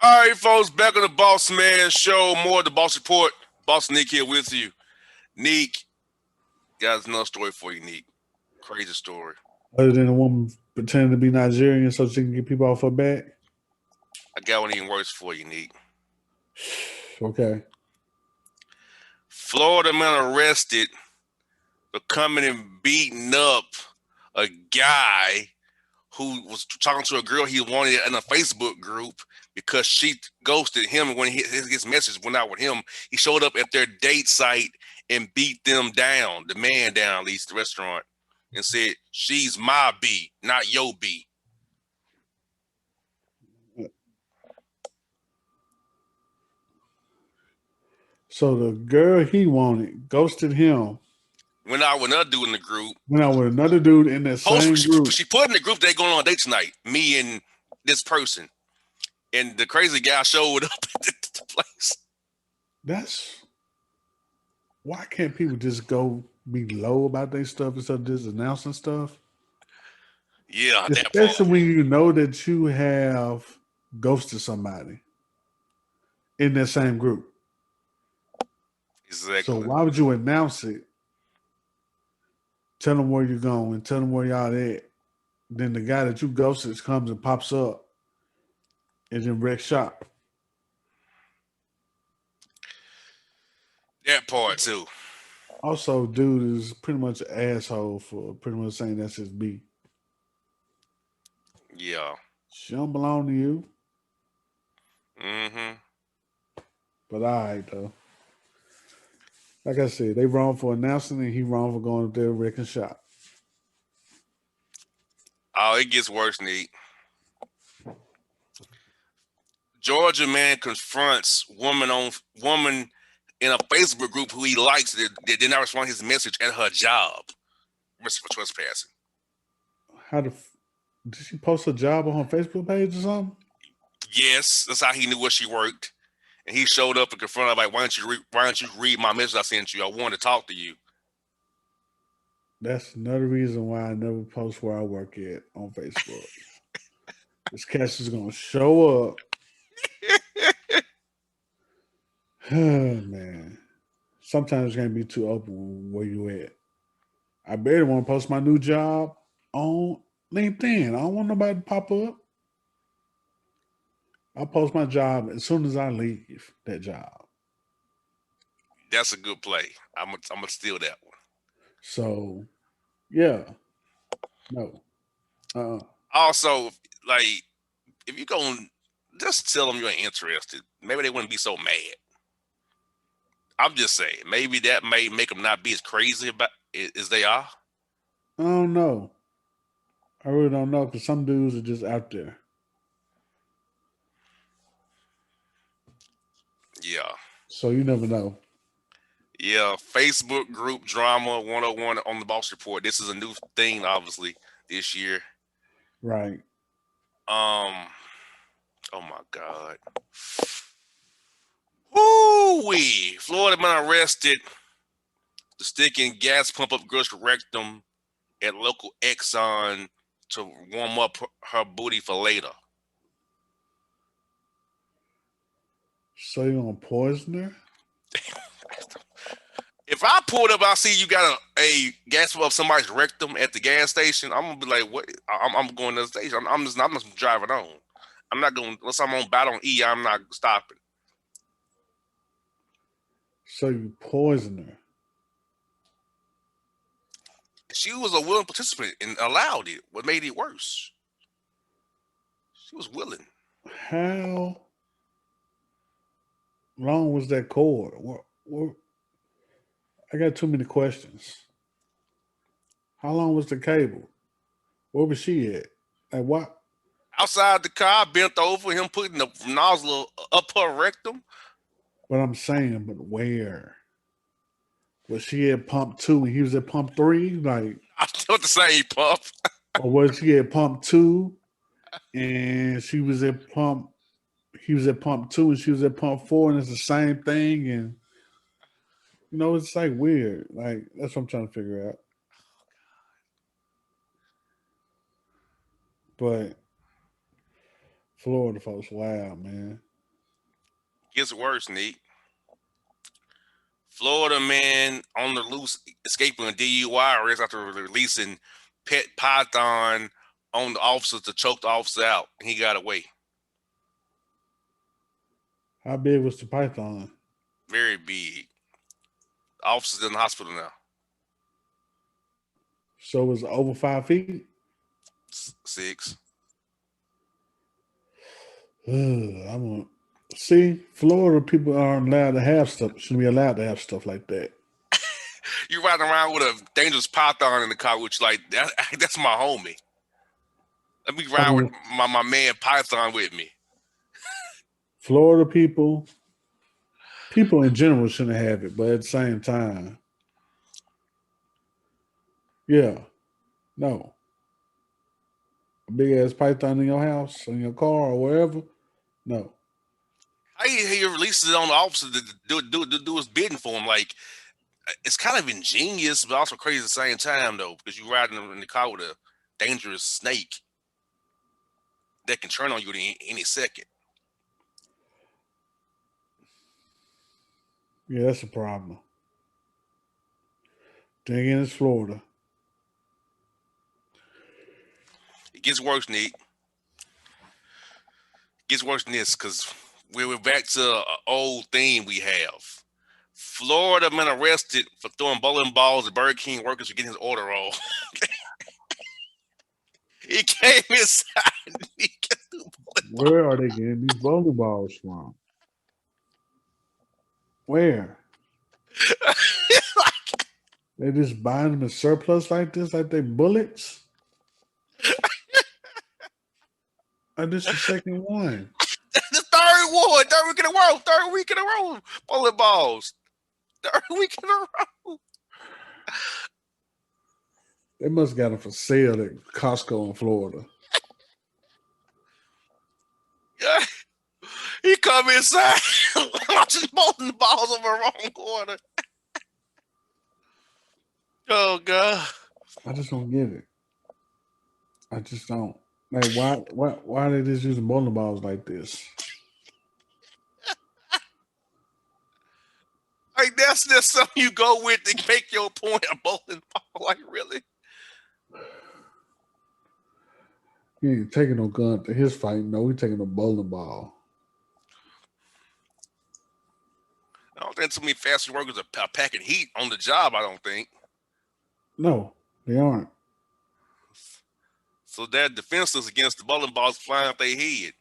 All right, folks, back on the Boss Man Show. More of the Boss Report. Boss Neek here with you. Neek, got another story for you, Neek. Crazy story. Other than a woman pretending to be Nigerian so she can get people off her back. I got one even worse for you, Neek. Okay. Florida man arrested for coming and beating up a guy who was talking to a girl he wanted in a Facebook group because she ghosted him when his message went out with him. He showed up at their date site and beat them down, the man down, at least the restaurant, and said, "She's my B, not your B." So the girl he wanted ghosted him. Went out with another dude in the group. Went out with another dude in that same group. She put in the group they going on a date tonight, me and this person. And the crazy guy showed up at the place. That's why can't people just go be low about their stuff instead of just announcing stuff? Yeah, that part. Especially when you know that you have ghosted somebody in that same group. Exactly. So why would you announce it? Tell them where you're going, tell them where y'all at. Then the guy that you ghosted comes and pops up and then wreck shop. That part too. Also, dude is pretty much an asshole for pretty much saying that's his B. Yeah. She don't belong to you. Mm-hmm. But all right though. Like I said, they wrong for announcing and he wrong for going up there wrecking shop. Oh, it gets worse, Neek. Georgia man confronts woman in a Facebook group who he likes that did not respond to his message at her job. Risk for trespassing. Did she post a job on her Facebook page or something? Yes, that's how he knew where she worked. And he showed up and confronted her like, why don't you read my message I sent you? I wanted to talk to you. That's another reason why I never post where I work at on Facebook. This catch is gonna show up. Oh man. Sometimes it can't be too open where you at. I barely want to post my new job on LinkedIn. I don't want nobody to pop up. I'll post my job as soon as I leave that job. That's a good play. I'm gonna steal that one. So, yeah, no. Also, like, if you're going to just tell them you ain't interested, maybe they wouldn't be so mad. I'm just saying, maybe that may make them not be as crazy about as they are. I don't know. I really don't know because some dudes are just out there. Yeah. So you never know. Yeah. Facebook group drama 101 on the Boss Report. This is a new thing, obviously, this year. Right. Oh my God. Woo-wee. Florida man arrested to sticking gas pump up girl's rectum at local Exxon to warm up her booty for later. So you gonna poison her? If I pulled up, I see you got a gas pump up somebody's rectum at the gas station. I'm gonna be like, "What? I'm going to the station. I'm just driving on. I'm not going unless I'm on battle on E. I'm not stopping." So you poison her? She was a willing participant and allowed it. What made it worse? She was willing. How long was that cord? I got too many questions. How long was the cable? Where was she at? Like what? Outside the car, bent over, him putting the nozzle up her rectum. But I'm saying, but where? Was she at pump 2 and he was at pump 3? Like, I thought the same pump. or was she at pump 2 and she was at pump? He was at pump 2 and she was at pump 4, and it's the same thing. And it's like weird. Like that's what I'm trying to figure out. But Florida folks, wow, man. Gets worse, Nick. Florida man on the loose escaping a DUI arrest after releasing pet python on the officer to choke the officer out, and he got away. How big was the python? Very big. The officer's in the hospital now. So it was over 5 feet. 6. I'm gonna see. Florida people aren't allowed to have stuff. Shouldn't be allowed to have stuff like that. You riding around with a dangerous python in the car, which like that's my homie. Let me I ride with mean, my man Python with me. Florida people in general shouldn't have it, but at the same time, yeah, no, a big ass python in your house, in your car, or wherever, no. How he releases it on the officer to do his bidding for him? Like it's kind of ingenious, but also crazy at the same time, though, because you riding in the car with a dangerous snake that can turn on you any second. Yeah, that's a problem. Then again, it's Florida. It gets worse, Nick. It gets worse than this because we're back to an old theme we have. Florida man arrested for throwing bowling balls at Burger King workers for getting his order wrong. He came inside and he kept doing bowling balls. Where are they getting these bowling balls from? Where? They just buying them in surplus like this, like they bullets? This is the second one. The third one, third week in a row, third week in a row, bowling balls. Third week in a row. They must got them for sale at Costco in Florida. Yeah. He come inside, launching bowling balls over the wrong corner. Oh God! I just don't get it. I just don't. Like, why are they just using bowling balls like this? Like that's just something you go with to make your point. A bowling ball, like really? He ain't taking no gun to his fight. No, he taking a bowling ball. I don't think too many fast food workers are packing heat on the job. I don't think. No, they aren't. So they're defenseless against the bowling balls flying off their head.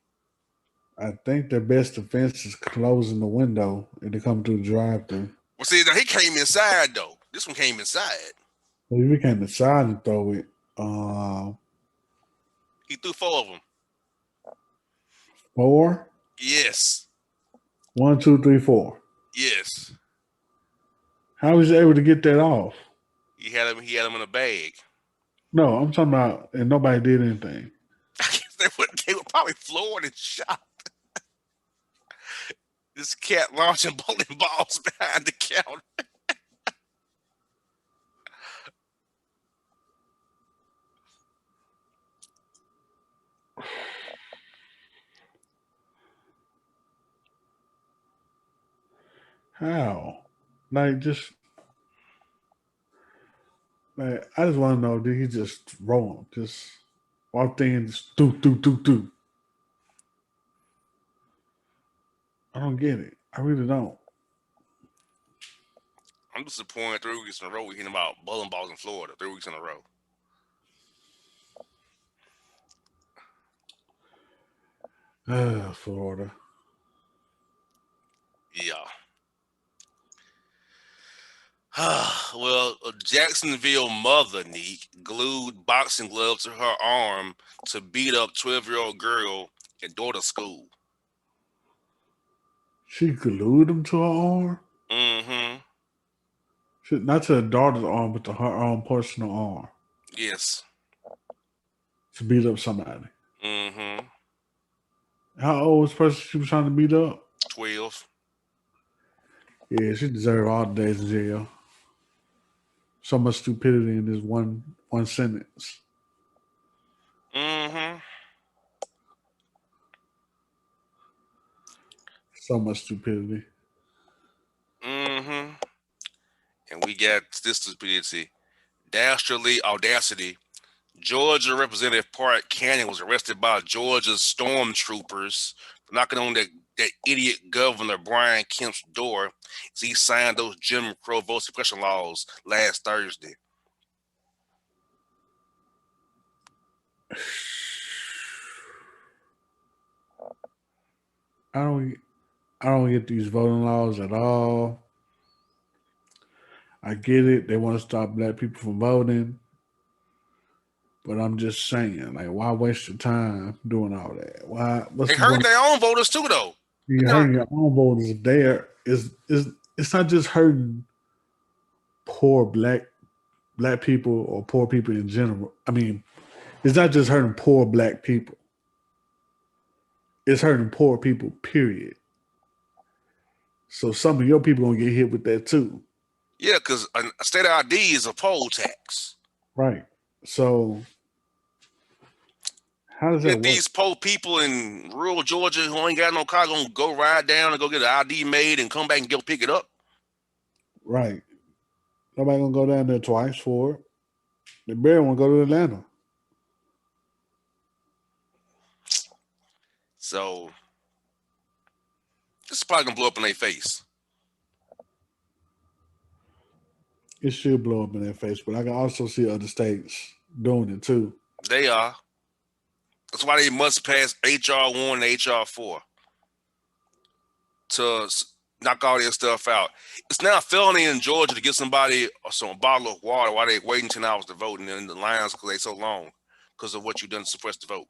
I think their best defense is closing the window and they come through the drive-through. Well, see, now he came inside though. This one came inside. So if you can't decide to throw it, He threw 4 of them. 4, Yes. 1, 2, 3, 4. Yes. How was he able to get that off? He had him. He had him in a bag. No, I'm talking about, and nobody did anything. I guess they were probably floored and shocked. This cat launching bowling balls behind the counter. How? Like, just like, I just want to know, did he just roll him? Just walked in, just do. I don't get it. I really don't. I'm disappointed 3 weeks in a row we hearing about bowling balls in Florida. 3 weeks in a row. Florida. Yeah. Well, a Jacksonville mother, Neek, glued boxing gloves to her arm to beat up 12-year-old girl at daughter's school. She glued him to her arm? Mm-hmm. Not to her daughter's arm, but to her own personal arm Yes. to beat up somebody. Mm-hmm. How old was the person she was trying to beat up? 12. Yeah, she deserved all the days in jail. So much stupidity in this one sentence. Mm-hmm. So much stupidity. Mm-hmm. And we got this stupidity. Dastardly audacity. Georgia Representative Park Cannon was arrested by Georgia's stormtroopers for knocking on that idiot Governor Brian Kemp's door as he signed those Jim Crow vote suppression laws last Thursday. I don't I don't get these voting laws at all. I get it. They want to stop black people from voting. But I'm just saying, like, why waste your time doing all that? Why? What's They the hurt point? their own voters too, though. You hurting your own voters there. Is it's not just hurting poor black people or poor people in general. I mean, it's not just hurting poor black people. It's hurting poor people. Period. So some of your people gonna get hit with that too. Yeah, because a state ID is a poll tax. Right. So how does that Get work? these poor people in rural Georgia who ain't got no car gonna go ride down and go get an ID made and come back and go pick it up. Right. Nobody gonna go down there twice for it. They barely want to go to Atlanta. So this is probably gonna blow up in their face. It should blow up in their face, but I can also see other states doing it too. They are. That's why they must pass HR 1 and HR 4 to knock all this stuff out. It's now a felony in Georgia to give somebody a bottle of water while they're waiting 10 hours to vote and in the lines because they're so long because of what you've done to suppress the vote.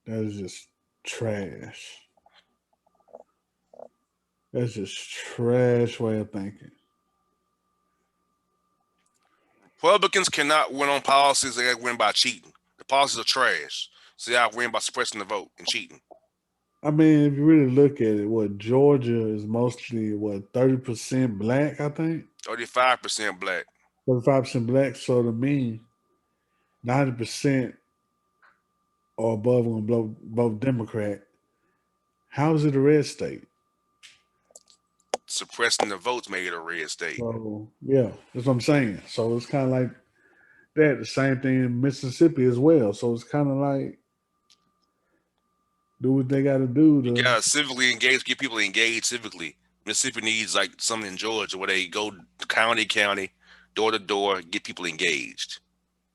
That is just trash. That's just trash way of thinking. Republicans cannot win on policies. They got to win by cheating. The policies are trash. So they got to win by suppressing the vote and cheating. I mean, if you really look at it, what Georgia is mostly 30% black, I think. 35% black. 35% black. So to me, 90% or above gonna vote Democrat. How is it a red state? Suppressing the votes made it a red state. So yeah, that's what I'm saying. So it's kind of like that. The same thing in Mississippi as well. So it's kind of like do what they got to do to. You got to civically engage, get people engaged civically. Mississippi needs like something in Georgia where they go county, door to door, get people engaged.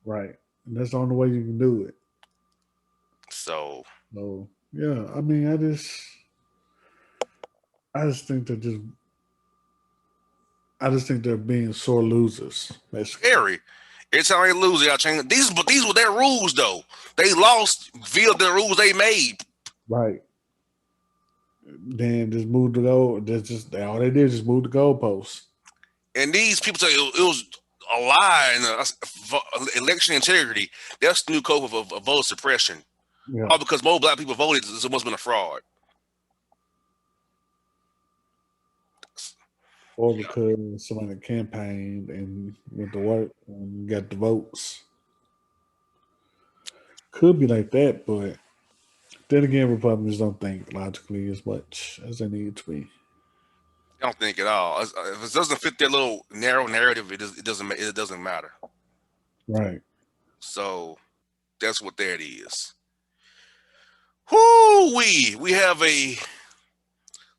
Right. And that's the only way you can do it. So yeah, I mean, I just think they're being sore losers. Basically. Scary. Every time they lose, they got to change. These were their rules though. They lost via the rules they made. Right. Then just moved the goal. All they did is just move the goalposts. And these people say it was a lie and election integrity. That's the new code of voter suppression. Yeah. All because more black people voted, it must have been a fraud. Or because somebody campaigned and went to work and got the votes. Could be like that, but then again, Republicans don't think logically as much as they need to be. I don't think at all. If it doesn't fit their little narrow narrative, it doesn't matter. Right. So that's what that is. Whoo wee! We have a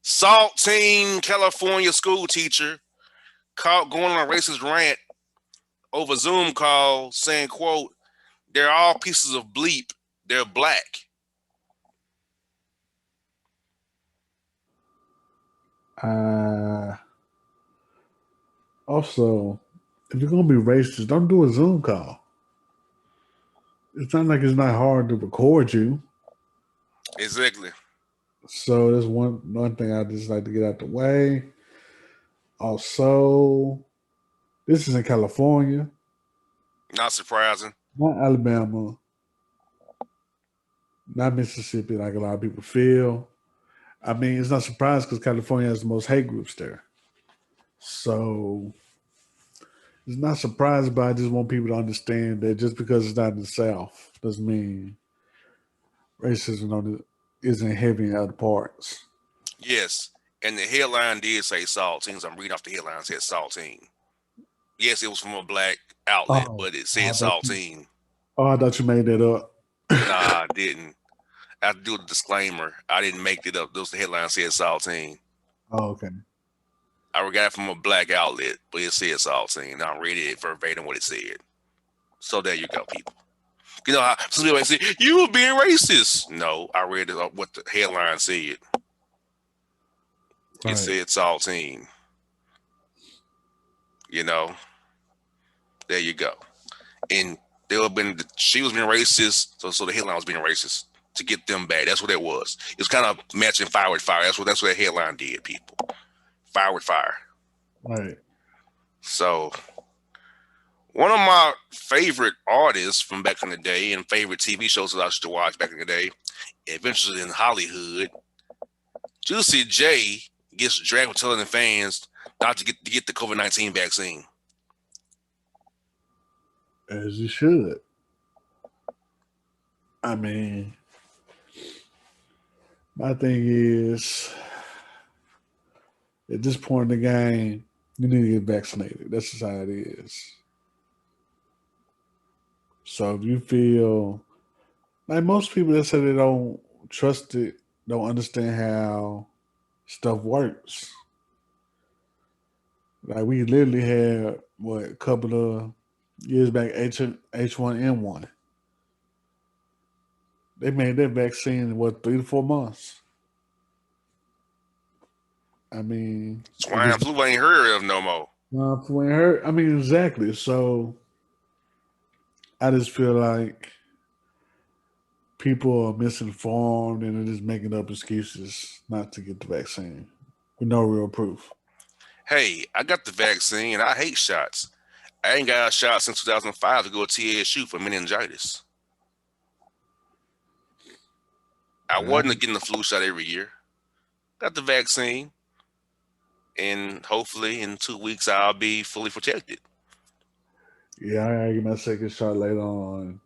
saltine California school teacher caught going on a racist rant over Zoom call saying, quote, "They're all pieces of bleep. They're black." Also, if you're gonna be racist, don't do a Zoom call. It's not like it's not hard to record you. Exactly. So that's one thing I just like to get out the way. Also, this is in California. Not surprising. Not Alabama. Not Mississippi, like a lot of people feel. I mean, it's not surprising because California has the most hate groups there. So it's not surprising, but I just want people to understand that just because it's not in the South doesn't mean racism isn't heavy in other parts. Yes, and the headline did say saltines. I'm reading off the headline. It said saltine. Yes, it was from a black outlet, Oh, but it oh, said I thought you, saltine. oh, I thought you made that up. Nah, I didn't. I have to do the disclaimer. I didn't make it up. Those the headline said saltine. Oh, okay. I got it from a black outlet, but it said saltine. I read it verbatim what it said. So there you go, people. You know how some people say you were being racist. No, I read it, what the headline said. It Right. said saltine. You know, there you go. And they have been she was being racist, so the headline was being racist to get them back. That's what it was. It was kind of matching fire with fire. That's what that headline did, people. Fire with fire. Right. So one of my favorite artists from back in the day and favorite TV shows that I used to watch back in the day, Adventures in Hollywood, Juicy J gets dragged for telling the fans not to get the COVID-19 vaccine. As you should. I mean, my thing is, at this point in the game, you need to get vaccinated. That's just how it is. So if you feel like most people that say they don't trust it, don't understand how stuff works. Like we literally had what a couple of years back H1N1. They made that vaccine in what 3 to 4 months. I mean, if Swine it's flu ain't heard of no more. not for hurt, I mean exactly. So I just feel like people are misinformed and they're just making up excuses not to get the vaccine with no real proof. Hey, I got the vaccine. I hate shots. I ain't got a shot since 2005 to go to TSU for meningitis. I I, wasn't getting the flu shot every year. Got the vaccine, and hopefully in 2 weeks I'll be fully protected. yeah, I gotta get my second shot later on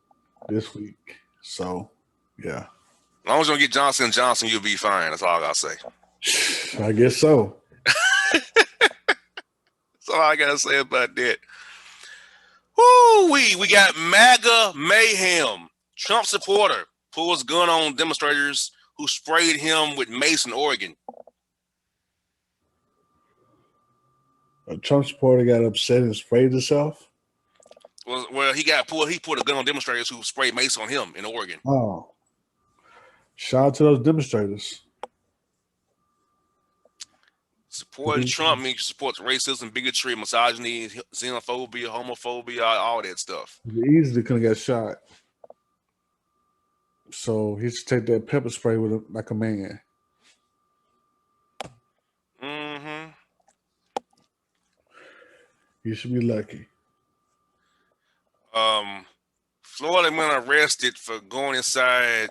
this week. So yeah, As long as you don't get Johnson and Johnson, you'll be fine. That's all I gotta say. I guess so. That's all I gotta say about that. Woo we got MAGA mayhem. Trump supporter pulls gun on demonstrators who sprayed him with mace in Oregon. A Trump supporter got upset and sprayed himself. Well, he got pulled. He pulled a gun on demonstrators who sprayed mace on him in Oregon. Oh, shout out to those demonstrators. Supporting Trump means you support racism, bigotry, misogyny, xenophobia, homophobia, all that stuff. He easily could have got shot. So he should take that pepper spray with him like a man. Mm-hmm. He should be lucky. Florida man arrested for going inside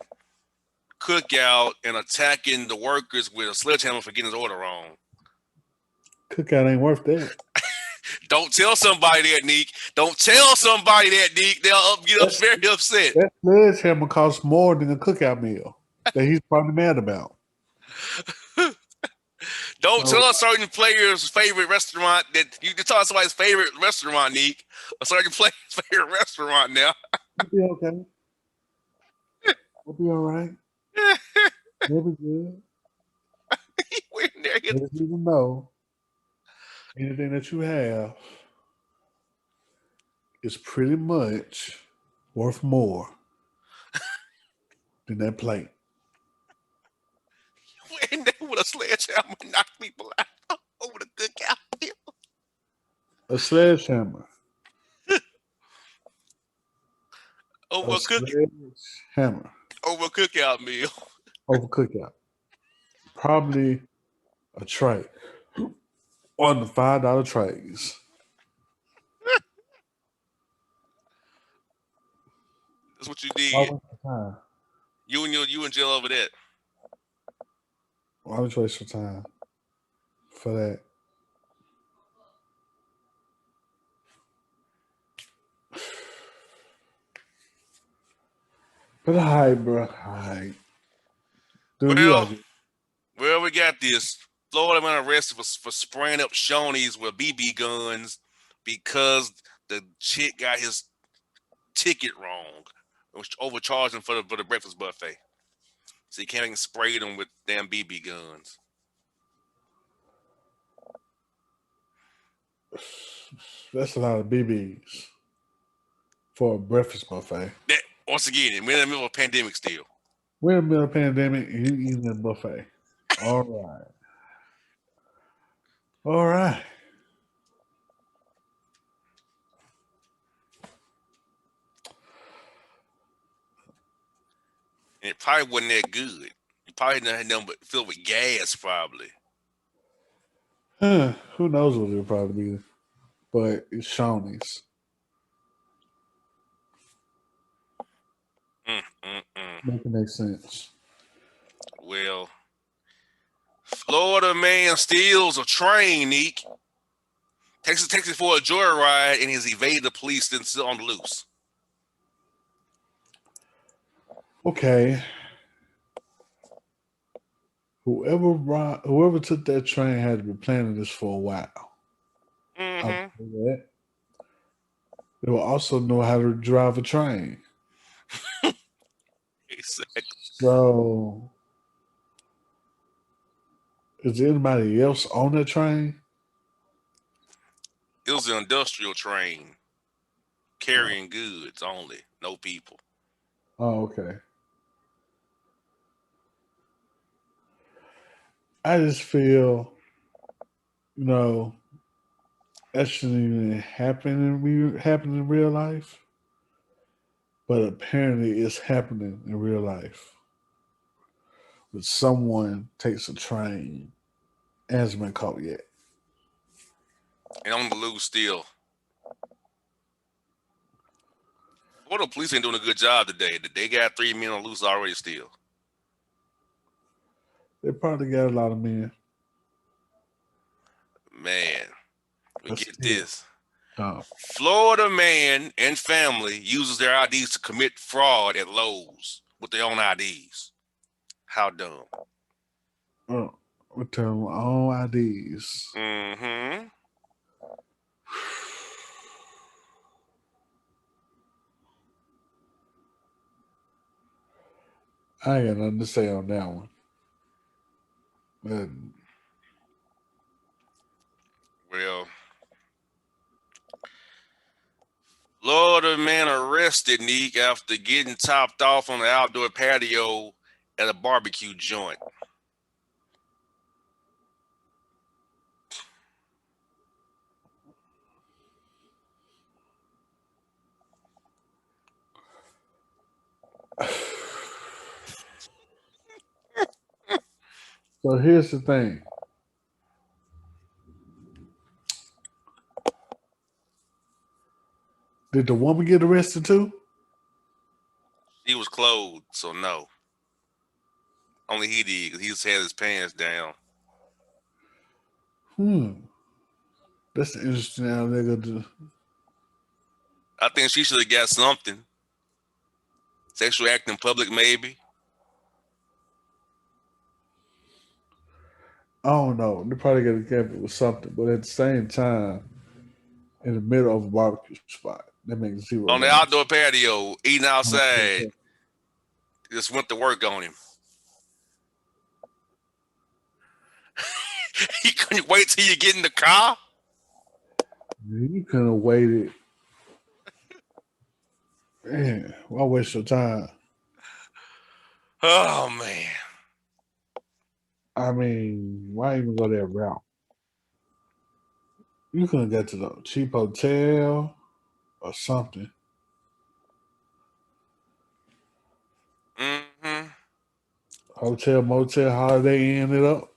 cookout and attacking the workers with a sledgehammer for getting his order wrong. Cookout ain't worth that. Don't tell somebody that, Neek. Don't tell somebody that, Neek. They'll get very upset. That sledgehammer costs more than a cookout meal that he's probably mad about. Don't tell a certain player's favorite restaurant that you can tell somebody's favorite restaurant, Neek. A certain player's favorite restaurant now. We'll be okay. We'll be all right. We'll be good. Let us even know anything that you have is pretty much worth more than that plate. And they with a sledgehammer knock people out over the cookout meal. A sledgehammer. Over A a sledgehammer. over a cookout meal. Over cookout. Probably a tray. On the $5 trays. That's what you did. Time. You in jail over that. Why would you waste your time for that? But all right, bro. All right. Dude, you Well, are good. well, we got this. Florida man arrested for spraying up Shoney's with BB guns because the chick got his ticket wrong, which overcharged him for the breakfast buffet. So he came and sprayed them with damn BB guns. That's a lot of BBs for a breakfast buffet. That once again, we're in the middle of a pandemic still. We're in the middle of a pandemic and you eating a buffet. All right. All right. And it probably wasn't that good. You probably didn't have nothing but filled with gas, probably. Who knows what it'll probably be, but it's Shoney's. Making make sense. Well, Florida man steals a train, Neek. Takes it for a joyride and has evaded the police and still on the loose. Okay. Whoever took that train had been planning this for a while. I'll say that. They will also know how to drive a train. Exactly. So, is anybody else on the train? It was an industrial train carrying goods only, no people. Oh, okay. I just feel, that shouldn't even happen in real life. But apparently, it's happening in real life. But someone takes a train and hasn't been caught yet. And on the loose still. Florida police ain't doing a good job today. They got 3 men on loose already still. They probably got a lot of men. Man, we But get still, this. dumb. Florida man and family uses their IDs to commit fraud at Lowe's with their own IDs. How dumb. With their own IDs. Mm-hmm. I ain't got nothing to say on that one. But Well, Florida man arrested, Neek, after getting topped off on the outdoor patio at a barbecue joint. so here's the thing. Did the woman get arrested too? He was clothed, so no. Only he did because he just had his pants down. That's interesting how they're gonna do. I think she should have got something. Sexual act in public, maybe. I don't know. They probably got to get it with something, but at the same time, in the middle of a barbecue spot, that makes zero On the sense. outdoor patio, eating outside, just went to work on him. He couldn't wait till you get in the car. You couldn't have waited. Man, why waste your time? Oh man. I mean, why even go that route? You could have got to the cheap hotel or something. Mm-hmm. Hotel, motel, Holiday Inn it up.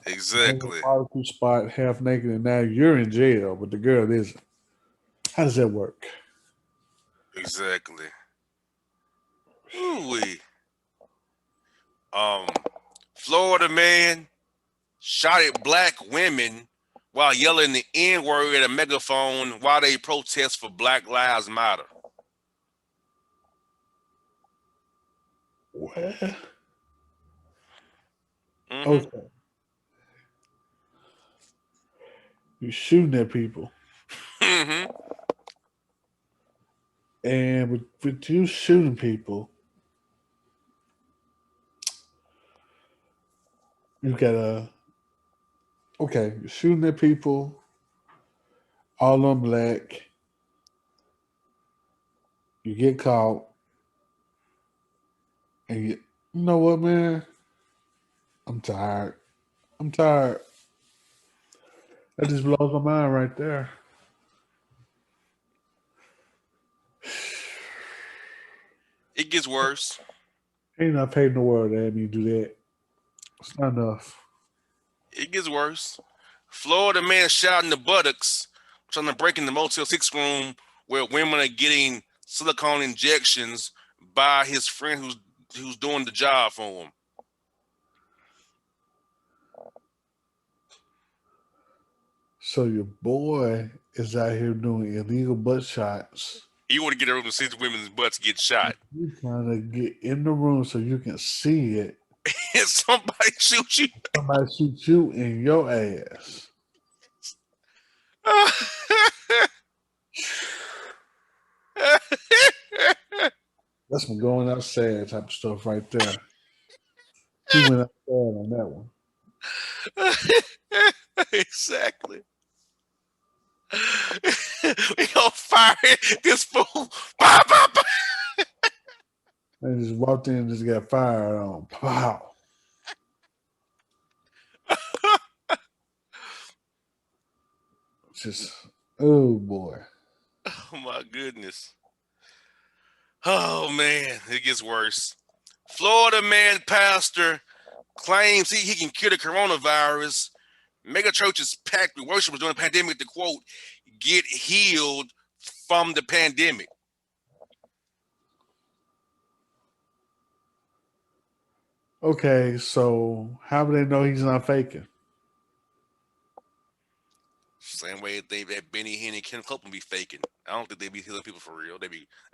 Exactly. Barbecue spot, half naked, and now you're in jail, but the girl isn't. How does that work? Exactly. Ooh-wee. Florida man shot at black women while yelling the N-word at a megaphone while they protest for Black Lives Matter. What? Mm-hmm. Okay. You're shooting at people. Hmm. And with you shooting people, you gotta okay, you're shooting at people, all on black, you get caught, and you know what, man? I'm tired. I'm tired. That just blows my mind right there. It gets worse. Ain't enough hate in the world to have me do that. It's not enough. It gets worse. Florida man shot in the buttocks trying to break in the Motel 6 room where women are getting silicone injections by his friend who's doing the job for him. So your boy is out here doing illegal butt shots. He want to get over to see the women's butts get shot. You trying to get in the room so you can see it. And somebody shoot you. Somebody shoot you in your ass. That's some going outside type of stuff right there. He went outside on that one. Exactly. We gonna fire this fool. Bah, bah, bah. And just walked in and just got fired on. Pow. Just, oh boy. Oh my goodness. Oh man, it gets worse. Florida man pastor claims he can cure the coronavirus. Mega churches packed with worshipers during the pandemic to quote, get healed from the pandemic. Okay, so how do they know he's not faking? Same way that Benny Hinn and Ken Copeland be faking. I don't think they be healing people for real. I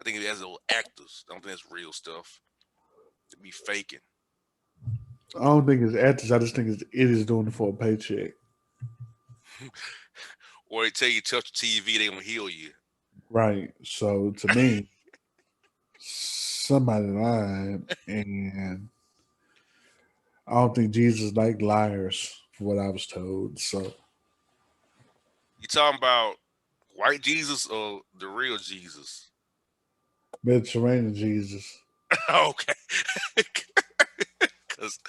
think it as little actors. I don't think that's real stuff. They be faking. I don't think it's actors. I just think it is doing it for a paycheck. Or they tell you touch the TV, they gonna heal you. Right. So to me, somebody lied, and I don't think Jesus liked liars, for what I was told. So You talking about white Jesus or the real Jesus? Mediterranean Jesus. Okay. Cause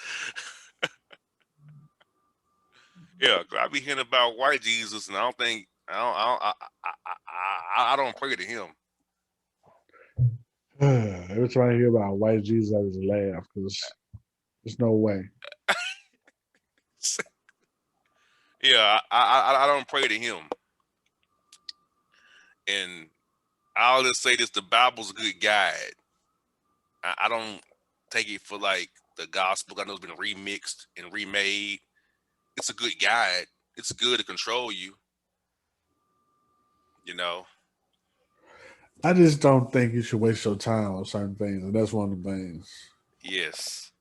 yeah, I be hearing about white Jesus, and I don't think I don't pray to him. Every time I hear about white Jesus, I just laugh because there's no way. Yeah, I don't pray to him, and I'll just say this: the Bible's a good guide. I don't take it for like the gospel. I know it's been remixed and remade. It's a good guide. It's good to control you. You know. I just don't think you should waste your time on certain things, and that's one of the things. Yes.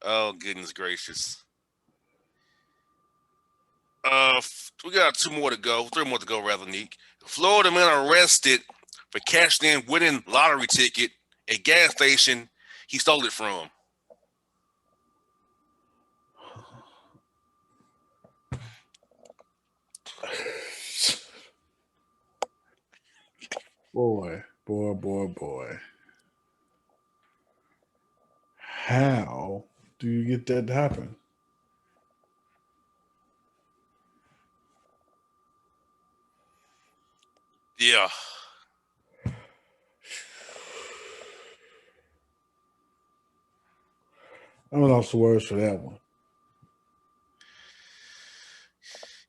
Oh goodness gracious. We got two more to go. Three more to go, rather, Neek. Florida man arrested for cashing in winning lottery ticket at gas station he stole it from. Boy. How do you get that to happen? Yeah. I'm lost the words for that one.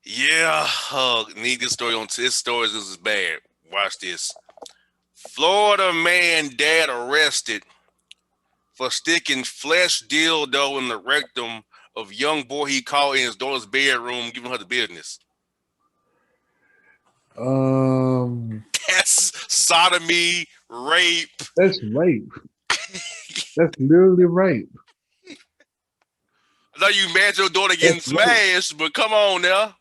Yeah. Need this story on this story. This is bad. Watch this. Florida man dad arrested for sticking flesh dildo in the rectum of young boy he caught in his daughter's bedroom, giving her the business. That's sodomy, rape. That's rape. That's literally rape. I know you mad your daughter That's getting rape. smashed, but come on now.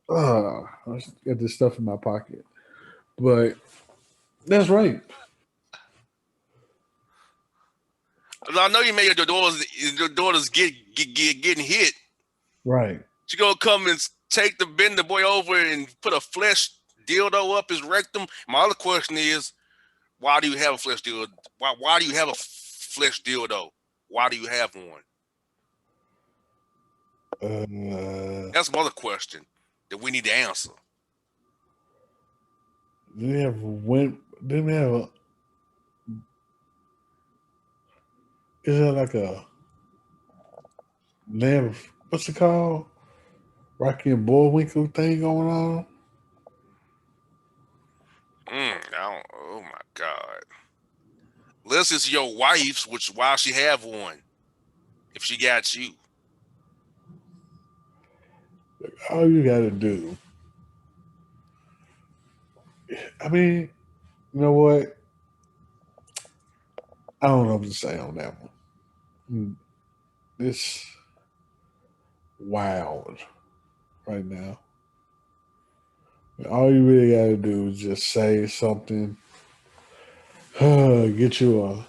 Let's get this stuff in my pocket. But that's right. I know you made your daughters getting hit. Right. She gonna come and bend the boy over and put a flesh dildo up his rectum. My other question is, why do you have a flesh dildo? Why do you have a flesh dildo? Why do you have one? Uh, That's my other question that we need to answer. they have went. They have a. Is it like a? They have what's it called? Rocky and Bullwinkle thing going on. Oh my God. Unless it's your wife's, which why she have one if she got you. All you got to do. I mean, you know what? I don't know what to say on that one. It's wild right now. All you really got to do is just say something. Get you a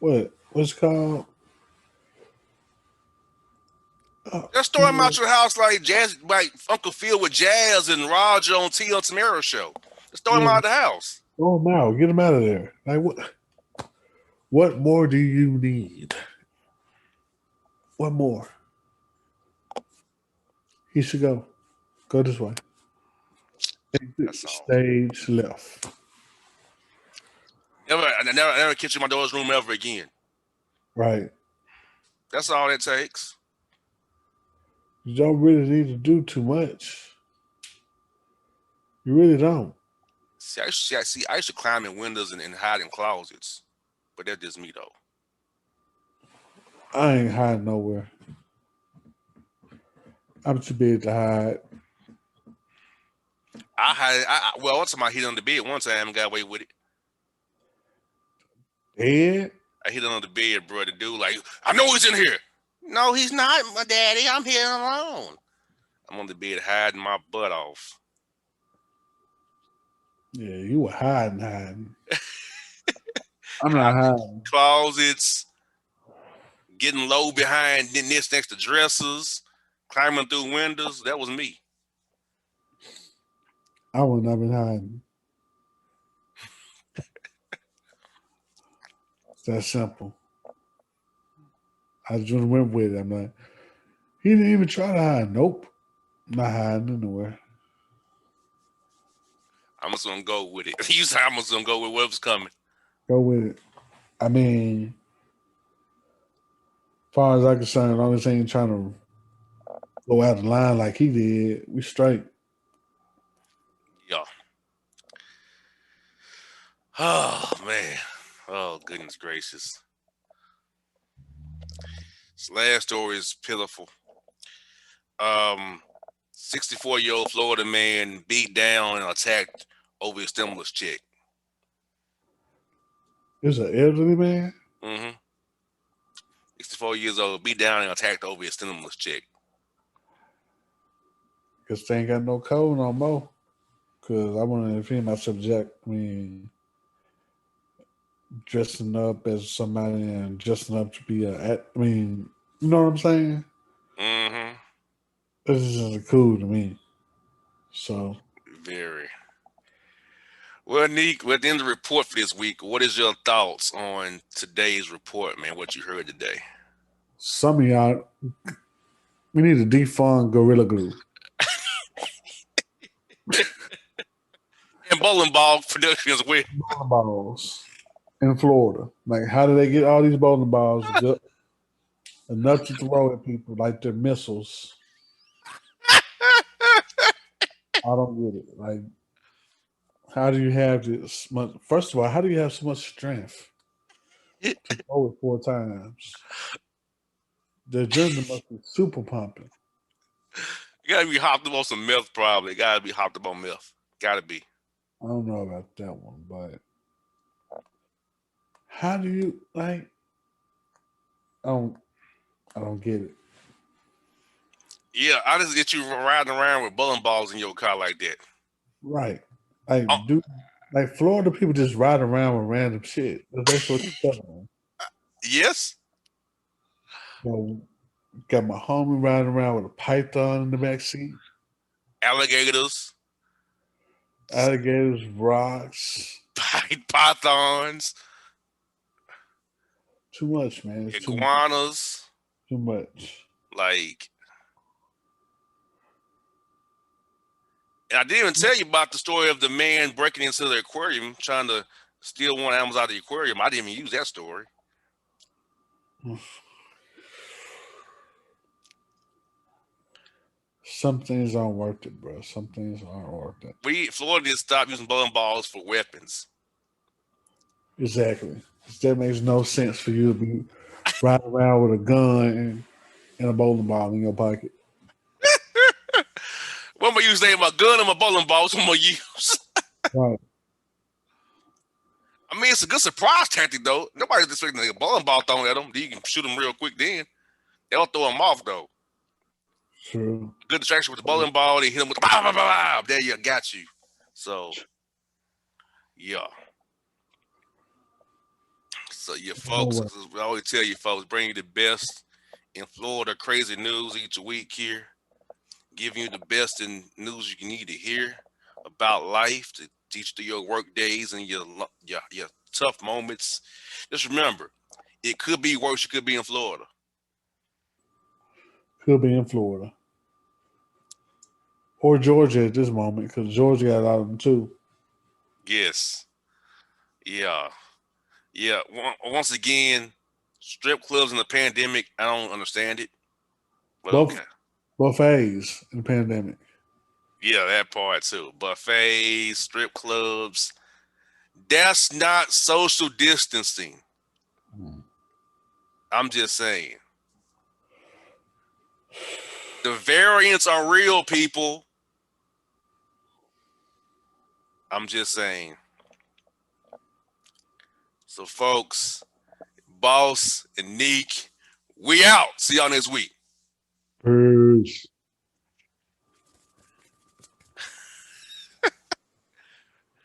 what's it called? Just throw him out You your house like Jazz, like Uncle Phil with Jazz and Roger on T.L. Tamara show. Just throw him know, out of the house. throw them out. Get them out of there. Like what? What more do you need? What more? He should go. Go this way. That's all. Stage left. I never catch you in my daughter's room ever again. Right. That's all it takes. You don't really need to do too much. You really don't. I used to climb in windows and hide in closets, but that's just me though. I ain't hiding nowhere. I'm too big to hide. Well, one time I hid under the bed. One time, and got away with it. Ed? I hid under the bed, bro. The dude like, I know he's in here. No, he's not, my daddy. I'm here alone. I'm on the bed hiding my butt off. Yeah, you were hiding. I'm not hiding. Closets, getting low behind this next to dressers, climbing through windows. That was me. I would not been hiding. It's that simple. I just went with it. I'm like, he didn't even try to hide. Nope. I'm not hiding anywhere. I'm just gonna go with it. You said I'm just gonna go with whatever's coming. Go with it. I mean, as far as I'm concerned, as long as he ain't trying to go out of line like he did, we straight. Yeah. Oh man. Oh goodness gracious. This last story is pitiful. 64-year-old Florida man beat down and attacked over his stimulus check. There's an elderly man. Mm-hmm. 64 years old, beat down and attacked over his stimulus check. Because they ain't got no code no more. Because I want to defend my subject. I mean, dressing up as somebody and dressing up to be I mean, you know what I'm saying? Mm-hmm. This is cool to me. So, Very. Well, Neek, we're at the end of the report for this week. What is your thoughts on today's report, man? What you heard today? some of y'all, we need to defund Gorilla Glue. And bowling ball production as well. Bowling balls in Florida. Like, how do they get all these bowling balls enough to throw at people like they're missiles? I don't get it. Like, how do you have this much? First of all, how do you have so much strength to throw it 4 times? The adrenaline must be super pumping. You gotta be hopped up on some meth, probably. Gotta be hopped up on meth. Gotta be. I don't know about that one, but how do you like? I don't. I don't get it. Yeah, I just get you riding around with bowling balls in your car like that. Right. Oh, Like, dude, like Florida people just ride around with random shit. That's what you're telling yes. me. Got my homie riding around with a python in the back seat, Alligators, alligators, rocks. pythons, Too much, man. It's iguanas. too much. Like, and I didn't even tell you about the story of the man breaking into the aquarium trying to steal one of animals out of the aquarium. I didn't even use that story. Some things aren't worth it, bro. Some things aren't worth it. Florida did stop using bowling balls for weapons. Exactly. That makes no sense for you to be riding around with a gun and a bowling ball in your pocket. What am I using? My gun and my bowling balls. What am I use? Right. I mean, it's a good surprise tactic though. Nobody's expecting a bowling ball thrown at them. You can shoot them real quick. Then they'll throw them off though. True. Good distraction with the bowling ball. They hit them with the bah, bah, bah, bah. There you got you. So yeah. So yeah, No folks. way. I always tell you, folks, bring you the best in Florida crazy news each week here, giving you the best in news you need to hear about life to teach through your work days and your tough moments. Just remember, it could be worse. You could be in Florida. Could be in Florida or Georgia at this moment because Georgia got a lot of them too. Yes. Yeah. Yeah. Once again, strip clubs in the pandemic, I don't understand it. But Both okay. buffets in the pandemic. Yeah, that part too. Buffets, strip clubs. That's not social distancing. I'm just saying. The variants are real, people. I'm just saying. So, folks, Boss and Neek, we out. See y'all next week. Peace.